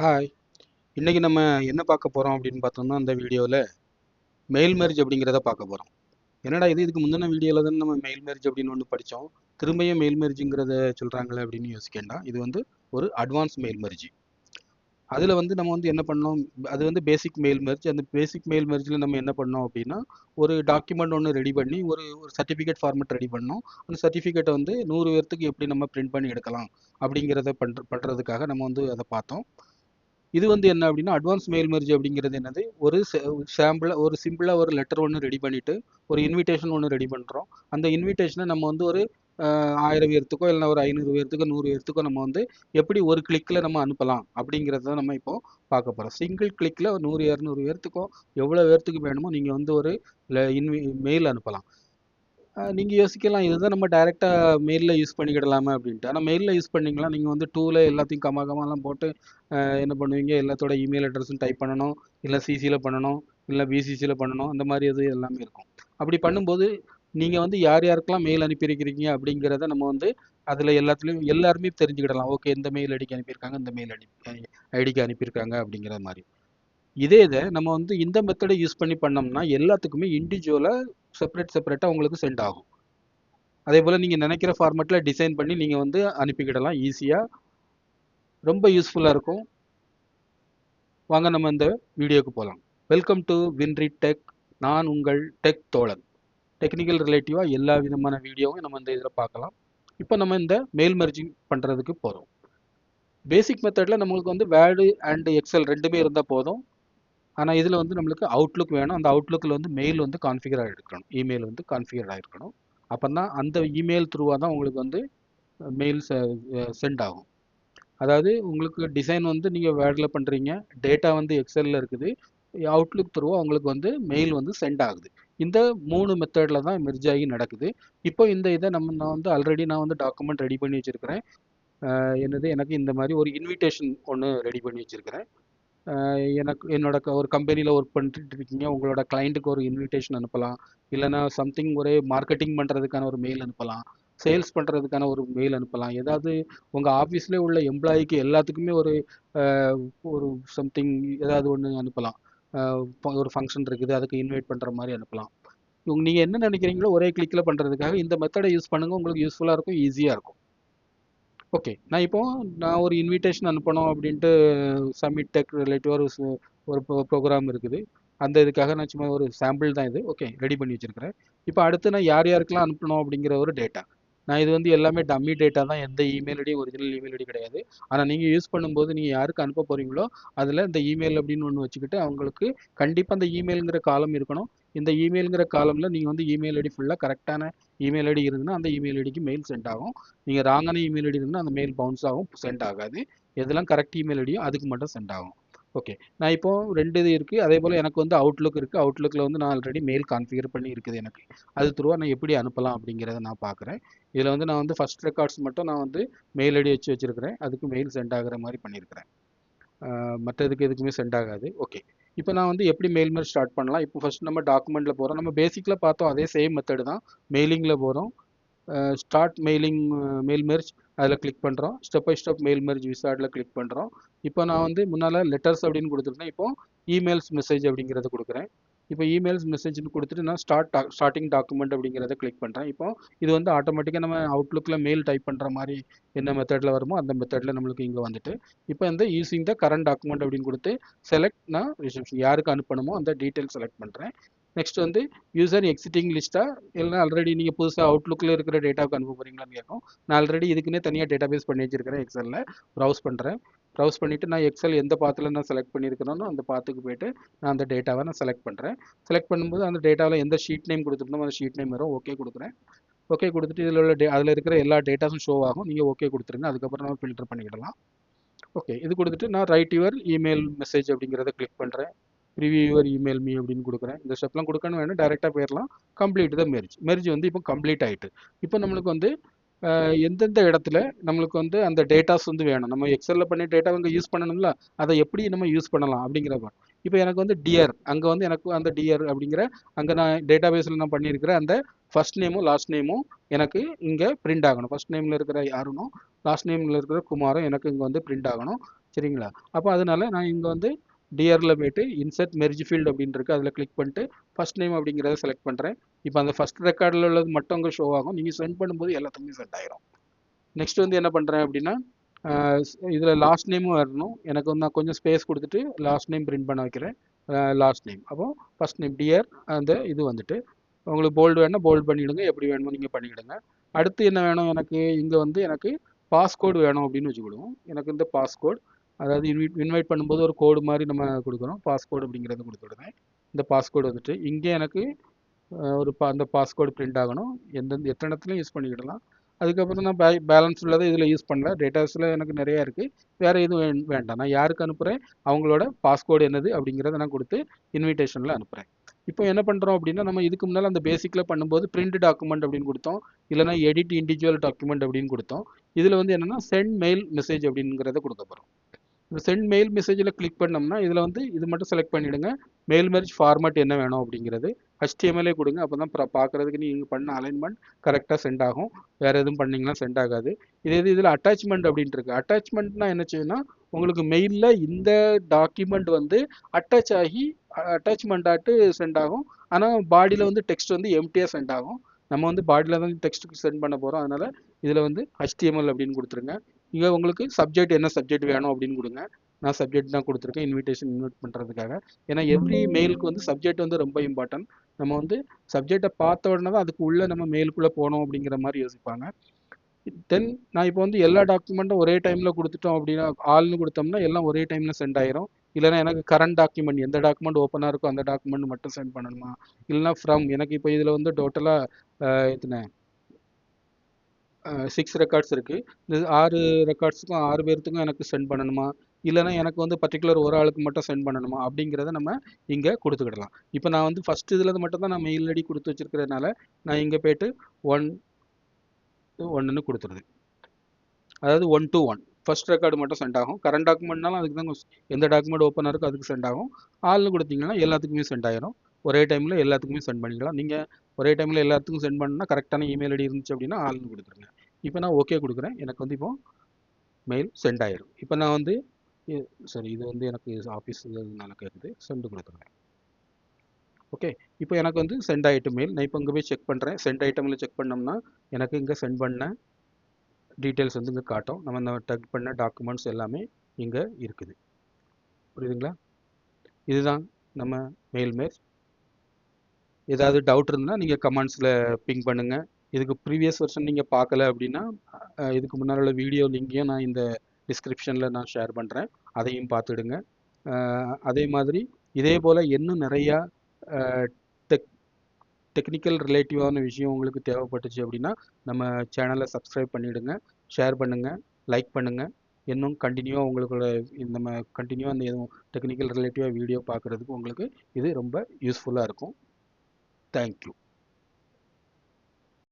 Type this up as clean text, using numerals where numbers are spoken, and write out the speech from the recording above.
Hi. இன்னைக்கு நம்ம என்ன பார்க்க போறோம் அப்படின்னு பார்த்தோம்னா, அந்த வீடியோவில் மெயில் மெர்ஜ் அப்படிங்கிறத பார்க்க போறோம். என்னடா இதுக்கு முந்தின வீடியோவில் தான் நம்ம மெயில் மெர்ஜ் அப்படின்னு ஒன்று படித்தோம். திரும்பியும் மெயில் மெர்ஜுங்கிறத சொல்கிறாங்களே அப்படின்னு யோசிக்க வேண்டாம். இது வந்து ஒரு அட்வான்ஸ் மெயில் மெர்ஜ். அதில் வந்து நம்ம வந்து என்ன பண்ணோம், அது வந்து பேசிக் மெயில் மெர்ஜ். அந்த பேசிக் மெயில் மெர்ஜில் நம்ம என்ன பண்ணோம் அப்படின்னா, ஒரு டாக்குமெண்ட் ஒன்று ரெடி பண்ணி ஒரு ஒரு சர்டிஃபிகேட் ஃபார்மேட் ரெடி பண்ணோம். அந்த சர்டிஃபிகேட்டை வந்து 100 பேர்த்துக்கு எப்படி நம்ம பிரிண்ட் பண்ணி எடுக்கலாம் அப்படிங்கிறத பண்ணுறதுக்காக நம்ம வந்து அதை பார்த்தோம். இது வந்து என்ன அப்படின்னா அட்வான்ஸ் மெயில் மெர்ஜ் அப்படிங்கிறது என்னது, ஒரு சாம்பிளாக ஒரு சிம்பிளாக ஒரு லெட்டர் ஒன்று ரெடி பண்ணிவிட்டு ஒரு இன்விடேஷன் ஒன்று ரெடி பண்ணுறோம். அந்த இன்விடேஷனை நம்ம வந்து ஒரு 1000 பேர்த்துக்கோ இல்லைனா ஒரு 500 பேர்த்துக்கோ 100 பேர்த்துக்கோ நம்ம வந்து எப்படி ஒரு கிளிக்கில் நம்ம அனுப்பலாம் அப்படிங்கிறத நம்ம இப்போ பார்க்க போகிறோம். சிங்கிள் கிளிக்கில் 100 200 பேர்த்துக்கோ எவ்வளோ பேர்த்துக்கு வேணுமோ நீங்கள் வந்து ஒரு மெயில் அனுப்பலாம். நீங்கள் யோசிக்கலாம், இதுதான் நம்ம டைரெக்டாக மெயிலில் யூஸ் பண்ணிக்கிடலாமே அப்படின்ட்டு. ஆனால் மெயிலில் யூஸ் பண்ணிங்களா, நீங்கள் வந்து டூவில் எல்லாத்தையும் கமாலாம் போட்டு என்ன பண்ணுவீங்க, எல்லாத்தோட இமெயில் அட்ரஸும் டைப் பண்ணணும், இல்லை சிசியில் பண்ணணும், இல்லை பிசிசியில் பண்ணணும், அந்த மாதிரி இது எல்லாமே இருக்கும். அப்படி பண்ணும்போது நீங்கள் வந்து யார் யாருக்கெல்லாம் மெயில் அனுப்பியிருக்கிறீங்க அப்படிங்கிறத நம்ம வந்து அதில் எல்லாத்துலேயும் எல்லாருமே தெரிஞ்சுக்கிடலாம். ஓகே, இந்த மெயில் ஐடிக்கு அனுப்பியிருக்காங்க, இந்த மெயில் ஐடிக்கு அனுப்பியிருக்காங்க அப்படிங்கிற மாதிரி. இதே இதை நம்ம வந்து இந்த மெத்தடை யூஸ் பண்ணி பண்ணோம்னா எல்லாத்துக்குமே இண்டிவிஜுவலாக செப்பரேட்டாக உங்களுக்கு சென்ட் ஆகும். அதே போல் நீங்கள் நினைக்கிற ஃபார்மேட்டில் டிசைன் பண்ணி நீங்கள் வந்து அனுப்பிக்கிடலாம் ஈஸியாக. ரொம்ப யூஸ்ஃபுல்லாக இருக்கும். வாங்க நம்ம இந்த வீடியோக்கு போகலாம். Welcome to Winry tech. நான் உங்கள் டெக் தோழன். டெக்னிக்கல் ரிலேட்டிவாக எல்லா விதமான வீடியோவும் நம்ம இந்த இதில் பார்க்கலாம். இப்போ நம்ம இந்த மெயில் மெர்ஜிங் பண்ணுறதுக்கு போகிறோம். பேசிக் மெத்தடில் நம்மளுக்கு வந்து வேர்டு அண்ட் எக்ஸல் ரெண்டுமே இருந்தால் போதும். ஆனால் இதில் வந்து நம்மளுக்கு அவுட்லுக் வேணும். அந்த அவுட்லுக்கில் வந்து மெயில் வந்து கான்ஃபிகர் ஆகிருக்கணும், இமெயில் வந்து கான்ஃபிகர் ஆகிருக்கணும். அப்போ தான் அந்த இமெயில் த்ரூவாக தான் உங்களுக்கு வந்து மெயில் சென்ட் ஆகும். அதாவது உங்களுக்கு டிசைன் வந்து நீங்கள் வேர்டில் பண்ணுறீங்க, டேட்டா வந்து எக்ஸலில் இருக்குது, அவுட்லுக் த்ரூவாக உங்களுக்கு வந்து மெயில் வந்து சென்ட் ஆகுது. இந்த 3 மெத்தடில் தான் மெர்ஜ் ஆகி நடக்குது. இப்போ இந்த இதை நான் வந்து ஆல்ரெடி நான் வந்து டாக்குமெண்ட் ரெடி பண்ணி வச்சுருக்கிறேன். என்னது, எனக்கு இந்த மாதிரி ஒரு இன்விடேஷன் ஒன்று ரெடி பண்ணி வச்சுருக்கிறேன். எனக்கு என்னோட ஒரு கம்பெனியில் ஒர்க் பண்ணிட்டு இருக்கீங்க, உங்களோட கிளைண்ட்டுக்கு ஒரு இன்விடேஷன் அனுப்பலாம், இல்லைனா சம்திங் ஒரு மார்க்கெட்டிங் பண்ணுறதுக்கான ஒரு மெயில் அனுப்பலாம், சேல்ஸ் பண்ணுறதுக்கான ஒரு மெயில் அனுப்பலாம், ஏதாவது உங்கள் ஆஃபீஸ்லேயே உள்ள எம்ப்ளாயிக்கு எல்லாத்துக்குமே ஒரு ஒரு சம்திங் ஏதாவது ஒன்று அனுப்பலாம். ஒரு ஃபங்க்ஷன் இருக்குது, அதுக்கு இன்வைட் பண்ணுற மாதிரி அனுப்பலாம். நீங்கள் என்ன நினைக்கிறீங்களோ ஒரே கிளிக்கில் பண்ணுறதுக்காக இந்த மெத்தடை யூஸ் பண்ணுங்கள். உங்களுக்கு யூஸ்ஃபுல்லாக இருக்கும், ஈஸியாக இருக்கும். ஓகே, நான் ஒரு இன்விடேஷன் அனுப்பணும் அப்படின்ட்டு சமிட் டெக் ரிலேட்டிவ் ஒரு ப்ரோக்ராம் இருக்குது. அந்த இதுக்காக நான் சும்மா ஒரு சாம்பிள் தான் இது. ஓகே, ரெடி பண்ணி வச்சுருக்கிறேன். இப்போ அடுத்து நான் யார் யாருக்கெல்லாம் அனுப்பணும் அப்படிங்கிற ஒரு டேட்டா. நான் இது வந்து எல்லாமே டம்மி டேட்டா தான், எந்த இமெயில் ஐடியும் ஒரிஜினல் இமெயில் ஐடி கிடையாது. ஆனால் நீங்கள் யூஸ் பண்ணும்போது நீங்கள் யாருக்கு அனுப்ப போகிறீங்களோ அதில் இந்த இமெயில் அப்படின்னு ஒன்று வச்சுக்கிட்டு அவங்களுக்கு கண்டிப்பாக அந்த இமெயிலுங்கிற காலம் இருக்கணும். இந்த இமெயிலுங்கிற காலமில் நீங்கள் வந்து இமெயில் ஐடி ஃபுல்லாக கரெக்டான இமெயில் ஐடி இருந்ததுன்னா அந்த இமெயில் ஐடிக்கு மெயில் சென்ட் ஆகும். நீங்கள் ராங்கான இமெயில் ஐடி இருந்தால் அந்த மெயில் பவுன்ஸ் ஆகும், சென்ட் ஆகாது. எதெல்லாம் கரெக்ட் இமெயில் ஐடியோ அதுக்கு மட்டும் சென்ட் ஆகும். ஓகே, நான் இப்போ 2 இது இருக்குது. அதே போல் எனக்கு வந்து அவுட்லுக் இருக்குது. அவுட்லுக்கில் வந்து நான் ஆல்ரெடி மெயில் கான்ஃபிகர் பண்ணி இருக்குது எனக்கு. அது த்ரூவாக நான் எப்படி அனுப்பலாம் அப்படிங்கிறத நான் பார்க்குறேன். இதில் வந்து நான் வந்து ஃபஸ்ட் ரெக்கார்ட்ஸ் மட்டும் நான் வந்து மெயில் ஐடி வச்சுருக்கிறேன். அதுக்கு மெயில் சென்ட் ஆகிற மாதிரி பண்ணியிருக்கிறேன். மற்றதுக்கு எதுக்குமே சென்ட் ஆகாது. ஓகே, இப்போ நான் வந்து எப்படி மெயில் மெர்ஜ் ஸ்டார்ட் பண்ணலாம். இப்போ ஃபஸ்ட் நம்ம டாக்குமெண்ட்டில் போகிறோம். நம்ம பேசிக்கில் பார்த்தோம் அதே சேம் மெத்தடு தான். மெயிலிங்கில் போகிறோம். ஸ்டார்ட் மெயில் மெர்ஜ் அதில் கிளிக் பண்ணுறோம். Step by step mail merge விசார்டில் கிளிக் பண்ணுறோம். இப்போ நான் வந்து முன்னால் லெட்டர்ஸ் அப்படின்னு கொடுத்துருந்தேன். இப்போ இமெயில்ஸ் மெசேஜ் அப்படிங்கிறத கொடுக்குறேன். இப்போ இமெயில்ஸ் மெசேஜ்னு கொடுத்துட்டு நான் ஸ்டார்டிங் டாக்குமெண்ட் அப்படிங்கிறத கிளிக் பண்ணுறேன். இப்போ இது வந்து ஆட்டோமேட்டிக்காக நம்ம அவுட்லுக்கில் மெயில் டைப் பண்ணுற மாதிரி என்ன மெத்தடில் வருமோ அந்த மெத்தடில் நம்மளுக்கு இங்கே வந்துட்டு இப்போ இந்த யூஸிங் த கரண்ட் டாக்குமெண்ட் அப்படின்னு கொடுத்து செலக்ட், நான் ரிசப்ஷன் யாருக்கு அனுப்பணுமோ அந்த டீட்டெயில் செலக்ட் பண்ணுறேன். நெக்ஸ்ட் வந்து யூசர் எக்ஸிட்டிங் லிஸ்ட்டாக, இல்லைனா ஆல்ரெடி நீங்கள் புதுசாக அவுட்லுக்கில் இருக்கிற டேட்டாவுக்கு அனுப்ப போகிறீங்களான்னு கேட்கும். நான் ஆல்ரெடி இதுக்குன்னே தனியாக டேட்டாபேஸ் பண்ணி வச்சிருக்கிறேன். எக்ஸலில் ப்ரௌஸ் பண்ணுறேன். ப்ரௌஸ் பண்ணிவிட்டு நான் எக்ஸல் எந்த பாத்தில் நான் செலக்ட் பண்ணியிருக்கிறேனோ அந்த பாத்துக்கு போய்ட்டு நான் அந்த டேட்டாவை நான் செலக்ட் பண்ணுறேன். செலக்ட் பண்ணும்போது அந்த டேட்டாவில் எந்த ஷீட் நேம் கொடுத்துருந்தோம் அந்த ஷீட் நேம் வரும். ஓகே கொடுக்குறேன். ஓகே கொடுத்துட்டு இதில் உள்ள அதில் இருக்கிற எல்லா டேட்டாஸும் ஷோ ஆகும். நீங்கள் ஓகே கொடுத்துருங்க. அதுக்கப்புறம் நம்ம ஃபில்டர் பண்ணிக்கிடலாம். ஓகே, இது கொடுத்துட்டு நான் ரைட் யுவர் இமெயில் மெசேஜ் அப்படிங்கிறத கிளிக் பண்ணுறேன். ரிவ்யூ யுவர் இமெயில் மீ அப்படின்னு கொடுக்குறேன். இந்த ஸ்டெப்லாம் கொடுக்கணும் வேணும், டேரெக்டாக போயிடலாம். கம்ப்ளீட் த மெர்ஜ் வந்து இப்போ கம்ப்ளீட் ஆகிட்டு. இப்போ நம்மளுக்கு வந்து எந்தெந்த இடத்துல நம்மளுக்கு வந்து அந்த டேட்டாஸ் வந்து வேணும், நம்ம எக்ஸலில் பண்ணி டேட்டா இங்கே யூஸ் பண்ணணும்ல, அதை எப்படி நம்ம யூஸ் பண்ணலாம் அப்படிங்கிறப்ப இப்போ எனக்கு வந்து டியர், அங்கே வந்து எனக்கு அந்த டியர் அப்படிங்கிற அங்கே நான் டேட்டாபேஸில் நான் பண்ணியிருக்கிற அந்த ஃபர்ஸ்ட் நேமும் லாஸ்ட் நேமும் எனக்கு இங்கே பிரிண்ட் ஆகணும். ஃபர்ஸ்ட் நேமில் இருக்கிற யாருனும் லாஸ்ட் நேமில் இருக்கிற குமாரும் எனக்கு இங்கே வந்து பிரிண்ட் ஆகணும். சரிங்களா? அப்போ அதனால நான் இங்கே வந்து டிஆரில் போயிட்டு இன்சர்ட் மெர்ஜ் ஃபீல்டு அப்படின்னு இருக்கு, அதில் கிளிக் பண்ணிட்டு ஃபர்ஸ்ட் நேம் அப்படிங்கிறத செலக்ட் பண்ணுறேன். இப்போ அந்த ஃபர்ஸ்ட் ரெக்கார்டில் உள்ளது மட்டும் அங்கே ஷோ ஆகும், நீங்கள் சென்ட் பண்ணும்போது எல்லாத்துக்குமே சென்ட் ஆயிரும். நெக்ஸ்ட் வந்து என்ன பண்ணுறேன் அப்படின்னா, இதில் லாஸ்ட் நேமும் வரணும். எனக்கு வந்து நான் கொஞ்சம் ஸ்பேஸ் கொடுத்துட்டு லாஸ்ட் நேம் பிரிண்ட் பண்ண வைக்கிறேன். லாஸ்ட் நேம் அப்போ ஃபர்ஸ்ட் நேம் டிஆர், அந்த இது வந்துட்டு உங்களுக்கு போல்டு வேணால் போல்டு பண்ணிவிடுங்க, எப்படி வேணுமோ நீங்கள் பண்ணிவிடுங்க. அடுத்து என்ன வேணும் எனக்கு, இங்கே வந்து எனக்கு பாஸ்கோடு வேணும் அப்படின்னு வச்சுக்கிடுவோம். எனக்கு இந்த பாஸ்கோட், அதாவது இன்வைட் பண்ணும்போது ஒரு கோடு மாதிரி நம்ம கொடுக்குறோம், பாஸ்கோடு அப்படிங்கிறத கொடுத்துடுவேன். இந்த பாஸ்கோடு வந்துட்டு இங்கே எனக்கு அந்த பாஸ்கோடு பிரிண்ட் ஆகணும். எத்தனை இடத்துலையும் யூஸ் பண்ணிக்கிடலாம். அதுக்கப்புறம் நான் பேலன்ஸ் உள்ளதை இதில் யூஸ் பண்ணல, டேட்டாஸில் எனக்கு நிறையா இருக்குது, வேறு எதுவும் வேண்டாம். நான் யாருக்கு அனுப்புகிறேன், அவங்களோட பாஸ்கோடு என்னது அப்படிங்கிறத நான் கொடுத்து இன்விடேஷனில் அனுப்புகிறேன். இப்போ என்ன பண்ணுறோம் அப்படின்னா, நம்ம இதுக்கு முன்னால் அந்த பேசிக்கில் பண்ணும்போது பிரிண்ட் டாக்குமெண்ட் அப்படின்னு கொடுத்தோம், இல்லைனா எடிட் இண்டிவிஜுவல் டாக்குமெண்ட் அப்படின்னு கொடுத்தோம். இதில் வந்து என்னென்னா சென்ட் மெயில் மெசேஜ் அப்படிங்கிறத கொடுக்க போகிறோம். இந்த சென்ட் மெயில் மெசேஜில் கிளிக் பண்ணோம்னா இதில் வந்து இது மட்டும் செலக்ட் பண்ணிவிடுங்க, மெயில் மெர்ஜ் ஃபார்மேட் என்ன வேணும் அப்படிங்கிறது HTML கொடுங்க. அப்போ தான் பார்க்குறதுக்கு நீங்கள் பண்ண அலைன்மெண்ட் கரெக்டாக சென்ட் ஆகும், வேறு எதுவும் பண்ணிங்கன்னா சென்ட் ஆகாது. இதில் அட்டாச்மெண்ட் அப்படின்ட்டு இருக்குது. அட்டாச்மெண்ட்னா என்ன செய்யுன்னா, உங்களுக்கு மெயிலில் இந்த டாக்குமெண்ட் வந்து அட்டாச் ஆகி அட்டாச்மெண்ட் ஆட்டு சென்ட் ஆகும். ஆனால் பாடியில் வந்து டெக்ஸ்ட் வந்து எம்டியாக சென்ட் ஆகும். நம்ம வந்து பாடியில் தான் டெக்ஸ்ட்டுக்கு சென்ட் பண்ண போகிறோம், அதனால் இதில் வந்து HTML அப்படின்னு கொடுத்துருங்க. இங்கே உங்களுக்கு சப்ஜெக்ட் என்ன சப்ஜெக்ட் வேணும் அப்படின்னு கொடுங்க. நான் சப்ஜெக்ட் தான் கொடுத்துருக்கேன், இன்விட் பண்ணுறதுக்காக. ஏன்னா எவ்ரி மெயிலுக்கு வந்து சப்ஜெக்ட் வந்து ரொம்ப இம்பார்ட்டன்ட். நம்ம வந்து சப்ஜெக்டை பார்த்த உடனே தான் அதுக்கு உள்ள நம்ம மெயிலுக்குள்ளே போனோம் அப்படிங்கிற மாதிரி யோசிப்பாங்க. தென் நான் இப்போ வந்து எல்லா டாக்குமெண்ட்டும் ஒரே டைமில் கொடுத்துட்டோம் அப்படின்னா, ஆள்னு கொடுத்தோம்னா எல்லாம் ஒரே டைமில் சென்ட் ஆயிரும். இல்லைனா எனக்கு கரண்ட் டாக்குமெண்ட் எந்த டாக்குமெண்ட் ஓப்பனாக இருக்கோ அந்த டாக்குமெண்ட் மட்டும் சென்ட் பண்ணணுமா, இல்லைனா ஃப்ரம் எனக்கு இப்போ இதில் வந்து டோட்டலாக எத்தனை 6 ரெக்கார்ட்ஸ் இருக்குது. இந்த 6 ரெக்கார்ட்ஸுக்கும் 6 பேர்த்துக்கும் எனக்கு சென்ட் பண்ணணுமா, இல்லைனா எனக்கு வந்து பர்டிகுலர் ஒரு ஆளுக்கு மட்டும் சென்ட் பண்ணணுமா அப்படிங்கிறத நம்ம இங்கே கொடுத்துக்கிடலாம். இப்போ நான் வந்து ஃபஸ்ட் இதில் மட்டும் தான் நான் மெயில் ஐடி கொடுத்து வச்சிருக்கிறதுனால நான் இங்கே போய்ட்டு 1 கொடுத்துருது. அதாவது 1 to 1 ஃபர்ஸ்ட் ரெக்கார்டு மட்டும் சென்ட் ஆகும். கரண்ட் டாக்குமெண்ட்னாலும் அதுக்கு தான் எந்த டாக்குமெண்ட் ஓப்பனாக இருக்கோ அதுக்கு சென்ட் ஆகும். ஆள்னு கொடுத்தீங்கன்னா எல்லாத்துக்குமே சென்ட் ஆயிரும். ஒரே டைமில் எல்லாத்துக்குமே சென்ட் பண்ணிக்கலாம். நீங்கள் ஒரே டைமில் எல்லாத்துக்கும் சென்ட் பண்ணால் கரெக்டான இமெயில் ஐடி இருந்துச்சு அப்படின்னா ஆள்னு கொடுத்துருங்க. இப்போ நான் ஓகே கொடுக்குறேன், எனக்கு வந்து இப்போ மெயில் சென்ட் ஆயிரும். இப்போ நான் வந்து சரி, இது வந்து எனக்கு ஆஃபீஸ் இதனால கேட்குது, சென்ட் கொடுத்துருங்க. ஓகே, இப்போ எனக்கு வந்து சென்ட் ஆகிட்டு மெயில். நான் இப்போ இங்கே போய் செக் பண்ணுறேன். சென்ட் ஐட்டமில் செக் பண்ணோம்னா எனக்கு இங்கே சென்ட் பண்ண டீட்டெயில்ஸ் வந்து இங்கே காட்டும். நம்ம இந்த டக் பண்ண டாக்குமெண்ட்ஸ் எல்லாமே இங்கே இருக்குது. புரியுதுங்களா? இதுதான் நம்ம மெயில் மெர்ஜ். ஏதாவது டவுட் இருந்தால் நீங்கள் கமெண்ட்ஸில் பிங் பண்ணுங்கள். இதுக்கு ப்ரீவியஸ் வெர்ஷன் நீங்கள் பார்க்கல அப்படின்னா இதுக்கு முன்னால் உள்ள வீடியோ லிங்கையும் நான் இந்த டிஸ்கிரிப்ஷனில் நான் ஷேர் பண்ணுறேன், அதையும் பார்த்துடுங்க. அதே மாதிரி இதே போல் இன்னும் நிறையா டெக்னிக்கல் ரிலேட்டிவான விஷயம் உங்களுக்கு தேவைப்பட்டுச்சு அப்படின்னா நம்ம சேனலை சப்ஸ்கிரைப் பண்ணிவிடுங்க, ஷேர் பண்ணுங்கள், லைக் பண்ணுங்கள். இன்னும் கண்டினியூவாக உங்களுக்குள்ள நம்ம கண்டினியூவாக அந்த எதுவும் டெக்னிக்கல் ரிலேட்டிவாக வீடியோ பார்க்குறதுக்கு உங்களுக்கு இது ரொம்ப யூஸ்ஃபுல்லாக இருக்கும். தேங்க்யூ.